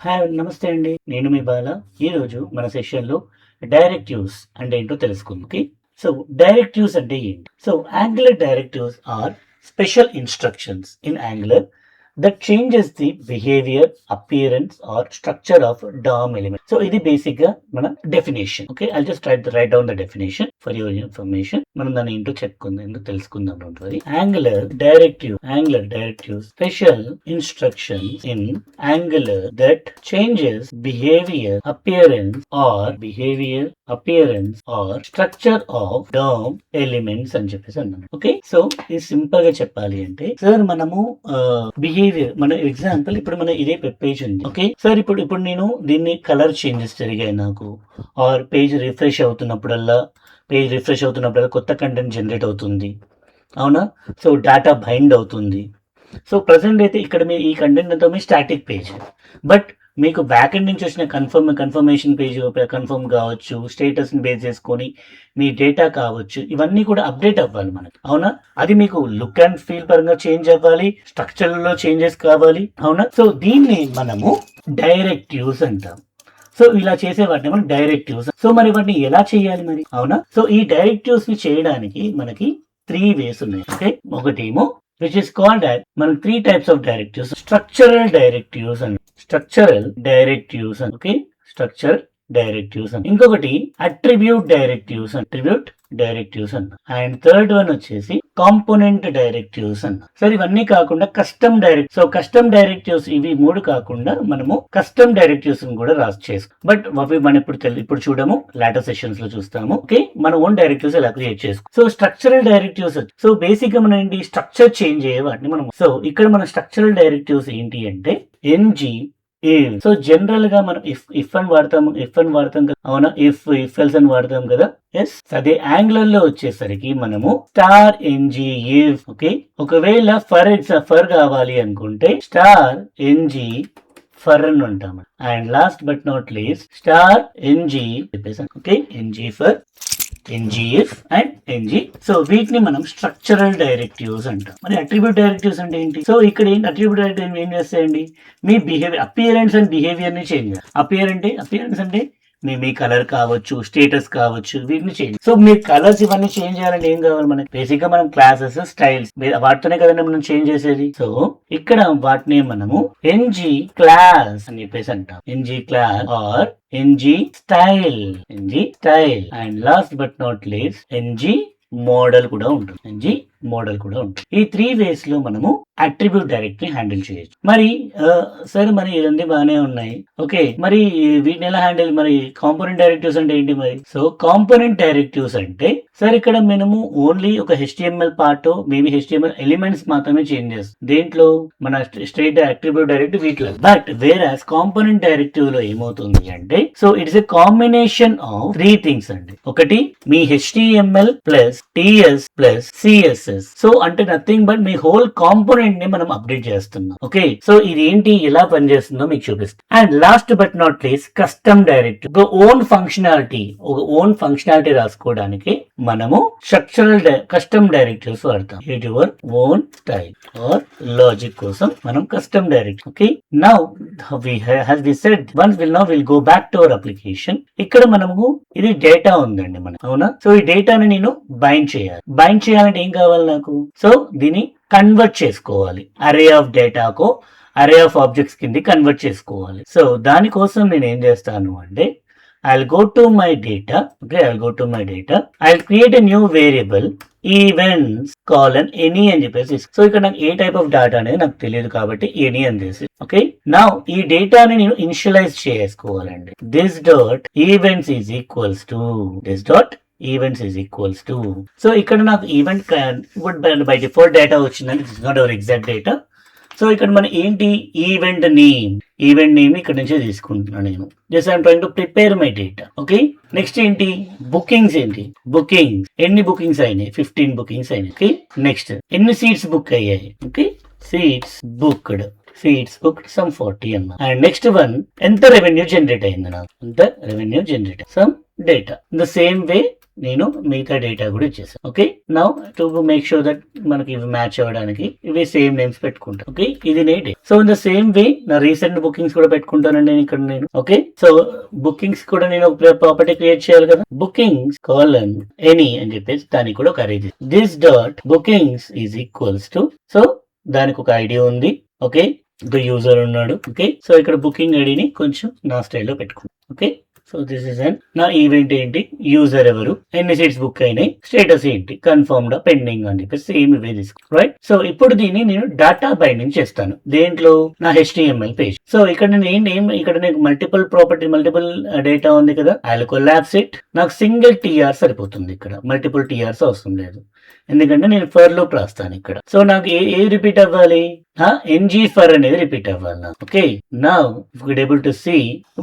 Hi నమస్తే అండి. నేను మీ బాల. ఈరోజు మన సెషన్‌లో డైరెక్టివ్స్ అంటే ఏంటో తెలుసుకుందాం. ఓకే. సో, డైరెక్టివ్స్ అంటే ఏంటి? So, Angular directives are special instructions in Angular that changes the behavior, appearance or structure of DOM element. So ఇది బేసిక్ గా మన definition. Okay, I just write down the definition for your information. మనం దాన్ని ఏంటో చెప్పుకుందాం, ఎందుకు తెలుసుకుందాం. Angular directive special instructions in Angular that changes behaviour appearance or structure of DOM elements అని చెప్పేసి అన్నాం. ఓకే, సో ఇది సింపుల్ గా చెప్పాలి అంటే సార్ మనము బిహేవియర్ మన ఎగ్జాంపుల్ ఇప్పుడు మన ఇదే పేజ్ ఉంది. ఓకే సార్, ఇప్పుడు నేను దీన్ని కలర్ చేంజెస్ జరిగాయి నాకు, ఆర్ పేజ్ రిఫ్రెష్ అవుతున్నప్పుడల్లా కొత్త కంటెంట్ జనరేట్ అవుతుంది, అవునా? సో డేటా బైండ్ అవుతుంది. సో ప్రజెంట్ అయితే ఇక్కడ మీ ఈ కంటెంట్ అంతా మీ స్టాటిక్ పేజ్, బట్ మీకు బ్యాక్ ఎండ్ నుంచి వచ్చిన కన్ఫర్మేషన్ పేజ్ కన్ఫర్మ్ కావచ్చు, స్టేటస్ ని బేస్ చేసుకొని మీ డేటా కావచ్చు, ఇవన్నీ కూడా అప్డేట్ అవ్వాలి మనకి, అవునా? అది మీకు లుక్ అండ్ ఫీల్ పరంగా చేంజ్ అవ్వాలి, స్ట్రక్చర్ లో చేంజెస్ కావాలి, అవునా? సో దీన్ని మనము డైరెక్టివ్స్ అంటాం. సో ఇలా చేసే వాటిని మనం డైరెక్టివ్స్. సో మరి వాటిని ఎలా చేయాలి మరి, అవునా? సో ఈ డైరెక్టివ్స్ ని చేయడానికి మనకి 3 వేస్ ఉన్నాయి. ఓకే, ఒకటేమో which is called as మనం 3 types of directives. Structural directives and okay, structural directives and ఇంకొకటి attribute directives అన్న, అండ్ థర్డ్ వన్ వచ్చేసి కాంపోనెంట్ డైరెక్టివ్స్ అన్న. సరే ఇవన్నీ కాకుండా కస్టమ్ డైరెక్టివ్స్ ఇవి 3 కాకుండా మనము కస్టమ్ డైరెక్టివ్స్ కూడా బట్ అవి మనం ఇప్పుడు చూడము, లాటర్ సెషన్స్ లో చూస్తాము. ఓకే, మన ఓన్ డైరెక్టివ్స్ ఎలా క్రియేట్ చేసుకో. So structural directives, so basic గా మనం ఏంటి స్ట్రక్చర్ చేంజ్ అయ్యే వాటిని మనం. సో ఇక్కడ మన స్ట్రక్చరల్ డైరెక్టివ్స్ ఏంటి అంటే NG. సో జనరల్ గా మనం ఇఫ్ అని వాడతాం కదా, అవునా? ఇఫ్ ఎల్స్ అని వాడతాం కదా. ఎస్, అదే యాంగులర్ లో వచ్చేసరికి మనము *NG if. ఓకే, ఒకవేళ ఫర్ కావాలి అనుకుంటే *NG ఫర్ అని ఉంటాము. And last but not least *NG చెప్పేసాను. Okay, NG for, NGF and NG. So వీటిని మనం స్ట్రక్చరల్ డైరెక్టివ్స్ అంటాం. మరి అట్రిబ్యూట్ డైరెక్టివ్స్ అంటే ఏంటి? సో ఇక్కడ ఏంటి అట్రిబ్యూట్ డైరెక్టివ్ ఏం చేస్తాయండి, మీ బిహేవియర్, అపియరెన్స్ అండ్ బిహేవియర్ ని చేంజ్. అపియరెన్స్ అంటే మీ కలర్ కావచ్చు, స్టేటస్ కావచ్చు, వీటిని చేంజ్. సో మీ కలర్స్ ఇవన్నీ చేంజ్ చేయాలంటే ఏం కావాలి మనకి? బేసిక్ గా మనం క్లాసెస్, స్టైల్స్ వాటితోనే కదండి మనం చేంజ్ చేసేది. సో ఇక్కడ వాటిని మనము NG క్లాస్ అని చెప్పేసి అంటాం. NG class or NG style and last but not least NG model కూడా ఉంటుంది. ఈ 3 వేస్ లో మనము అట్రిబ్యూట్ డైరెక్టరీ హ్యాండిల్ చేయొచ్చు. మరి సరే, మరి ఇవన్నీ బాగానే ఉన్నాయి. ఓకే, మరి వీటిని ఎలా హ్యాండిల్? మరి కాంపోనెంట్ డైరెక్టివ్స్ అంటే ఏంటి మరి? సో కాంపోనెంట్ డైరెక్టివ్స్ అంటే సార్ ఇక్కడ మనము ఓన్లీ ఒక HTML part, maybe HTML elements మాత్రమే చేంజ్ చేస్తాం. దేంట్లో మన స్ట్రైట్ అట్రిబ్యూట్ డైరెక్టివ్ వీటిలో. బట్ వేరాస్ కాంపోనెంట్ డైరెక్టివ్ లో ఏమవుతుంది అంటే, so it's a combination of 3 things అండి. ఒకటి మీ HTML plus TS plus CSS. So అంటే నథింగ్ బట్ మీ హోల్ కాంపోనెంట్ ని మనం అప్డేట్ చేస్తున్నాం. ఓకే, సో ఇది ఏంటి, ఎలా పనిచేస్తుందో మీకు చూపిస్తాం. And last but not least custom directive. ఒక ఓన్ ఫంక్షనాలిటీ రాసుకోవడానికి మనము కస్టమ్ డైరెక్టివ్స్ వాడతాం. Your own style or logic కోసం మనం custom directive. Okay, now we said once will go back to our application. ఇక్కడ మనము ఇది డేటా ఉందండి మనకు, అవునా? సో ఈ డేటాని నేను బైండ్ చేయాలంటే ఏం కావాలి నాకు? సో దీన్ని కన్వర్ట్ చేసుకోవాలి. అరే ఆఫ్ డేటాకు అరే ఆఫ్ ఆబ్జెక్ట్స్ కింద కన్వర్ట్ చేసుకోవాలి. సో దానికోసం నేను ఏం చేస్తాను అంటే I'll go to my data. Okay, I'll create a new variable events any అని చెప్పేసి. సో ఇక్కడ నాకు ఏ టైప్ ఆఫ్ డేటా అనేది నాకు తెలియదు కాబట్టి ఎనీ అని చేసి. ఓకే, నౌ ఈ డేటాని నేను ఇనిషియలైజ్ చేసుకోవాలండి. This dot events is equals to so ఇక్కడ నాకు ఈవెంట్ బై డిఫాల్ట్ డేటా వచ్చిందండి. This is not our exact data. So ఇక్కడ మన ఏంటి ఈవెంట్ నేమ్ ఇక్కడ నుంచే తీసుకుంటున్నాను నేను. Just I'm trying to prepare my data. Okay, next ఏంటి బుకింగ్స్. ఎన్ని బుకింగ్స్ అయినాయి? 15 బుకింగ్స్ అయినాయి. ఓకే, నెక్స్ట్ ఎన్ని సీట్స్ బుక్ అయ్యాయి? ఓకే, సీట్స్ బుక్డ్ సమ్ 40 అన్న. అండ్ నెక్స్ట్ వన్ ఎంత రెవెన్యూ జనరేట్ అయింది నాకు? Some data. In the same వే నేను మిగతా డేటా కూడా ఇచ్చేసాను. Okay, now to make sure that మనకి ఇవి మ్యాచ్ అవ్వడానికి ఇవి సేమ్ నేమ్స్ పెట్టుకుంటాను. ఓకే, ఇది neat. So in the same way నా రీసెంట్ బుకింగ్స్ కూడా పెట్టుకుంటానండి ఇక్కడ నేను. ఓకే, సో బుకింగ్స్ కూడా నేను ఒక ప్రాపర్టీ క్రియేట్ చేయాలి కదా. బుకింగ్స్ కాలన్ ఎనీ అని చెప్పేసి దానికి కూడా ఒక అరే this dot bookings is equals to, so దానికి ఒక ఐడి ఉంది. ఓకే, ఒక యూజర్ ఉన్నాడు. ఓకే, సో ఇక్కడ బుకింగ్ ఐడిని కొంచెం నా స్టైల్లో పెట్టుకుంటాను. Okay, so this is and నా ఈవెంట్ ఏంటి, యూజర్ ఎవరు, ఎన్ని సీట్స్ బుక్ అయినాయి, స్టేటస్ ఏంటి, కన్ఫర్మ్డ్ పెండింగ్ అని చెప్పేసి సేమ్ ఇవే తీసుకో. రైట్, సో ఇప్పుడు దీన్ని నేను డేటా బైండింగ్ చేస్తాను దేంట్లో, నా HTML పేజ్. సో ఇక్కడ నేను ఇక్కడ నాకు మల్టిపుల్ ప్రాపర్టీ మల్టిపుల్ డేటా ఉంది కదా, ఐ కొలాప్స్ ఇట్. నాకు సింగిల్ TR సరిపోతుంది, ఇక్కడ మల్టిపుల్ TRs అవసరం లేదు ఎందుకంటే నేను ఫర్ లూప్ రాస్తాను ఇక్కడ. సో నాకు ఏ రిపీట్ అవ్వాలి, NG ఫర్ అనేది రిపీట్ అవ్వాలి నాకు. Okay, now if you able to see,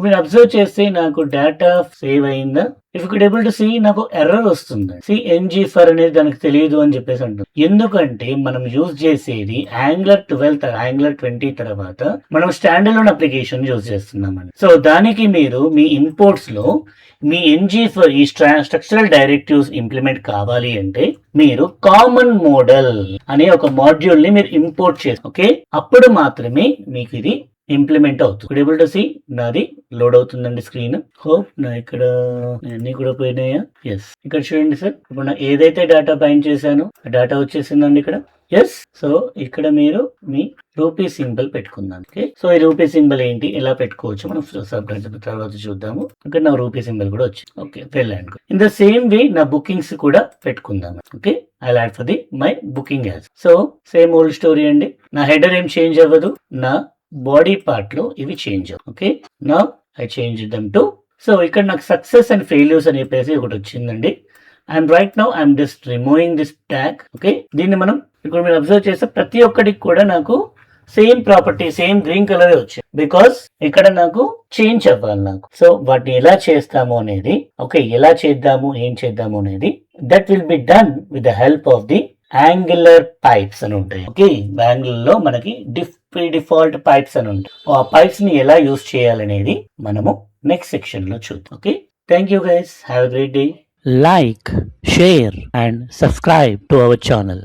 మీరు అబ్జర్వ్ చేస్తే నాకు డేటా సేవ్ అయిందా. If you able to see నాకు ఎర్రర్ వస్తుంది. NG ఫర్ అనేది దానికి తెలియదు అని చెప్పేసి అంటుంది. ఎందుకంటే మనం యూజ్ చేసేది Angular 12 Angular 20 తర్వాత మనం స్టాండ్ అలోన్ అప్లికేషన్ యూజ్ చేస్తున్నామని. సో దానికి మీరు మీ ఇంపోర్ట్స్ లో మీ NG ఫర్ ఈ స్ట్రక్చరల్ డైరెక్టివ్స్ ఇంప్లిమెంట్ కావాలి అంటే మీరు కామన్ మోడల్ అనే ఒక మాడ్యూల్ ని మీరు ఇంపోర్ట్ చేసి, ఓకే, అప్పుడు మాత్రమే మీకు ఇది ఇంప్లిమెంట్ అవుతుంది. ఏబుల్ టు సీ నాది లోడ్ అవుతుందండి స్క్రీన్. హోప్ నా ఇక్కడ అన్ని కూడా పోయినాయా. ఎస్, ఇక్కడ చూడండి సార్, ఇప్పుడు నా ఏదైతే డేటా బైండ్ చేశానో ఆ డేటా వచ్చేసిందండి ఇక్కడ. ఎస్, సో ఇక్కడ మీరు మీ రూపీ సింబల్ పెట్టుకుందాం. ఓకే, సో ఈ రూపీ సింబల్ ఏంటి, ఎలా పెట్టుకోవచ్చు మనం తర్వాత చూద్దాము. ఇక్కడ నా రూపీ సింబల్ కూడా వచ్చింది. ఓకే, వెళ్ళండి. ఇన్ ద సేమ్ వే నా బుకింగ్స్ కూడా పెట్టుకుందాం. Okay, I add for the my booking as. So same old story అండి. నా హెడర్ ఏం చేంజ్ అవ్వదు, నా బాడీ పార్ట్ లో ఇవి change. Okay, now I change them to, so ఇక్కడ నాకు సక్సెస్ అండ్ ఫెయిల్యూర్స్ అని చెప్పేసి ఒకటి వచ్చిందండి. And right now I'm just removing this tag. Okay, దీన్ని మనం ఇక్కడ మీరు అబ్జర్వ్ చేస్తే ప్రతి ఒక్కటికి కూడా నాకు same property same green colour వచ్చింది, బికాస్ ఇక్కడ నాకు చేంజ్ అవ్వాలి నాకు. సో వాటిని ఎలా చేస్తాము అనేది, ఓకే, ఎలా చేద్దాము ఏం చేద్దాము అనేది that will be done with the help of the angular pipes అని ఉంటాయి. ఓకే, Angular లో మనకి డిఫాల్ట్ పైప్స్ అని ఉంటాయి. ఆ పైప్స్ ని ఎలా యూస్ చేయాలనేది మనము నెక్స్ట్ సెక్షన్ లో చూద్దాం. Okay, thank you guys, have a great day. Like, share and subscribe to our channel.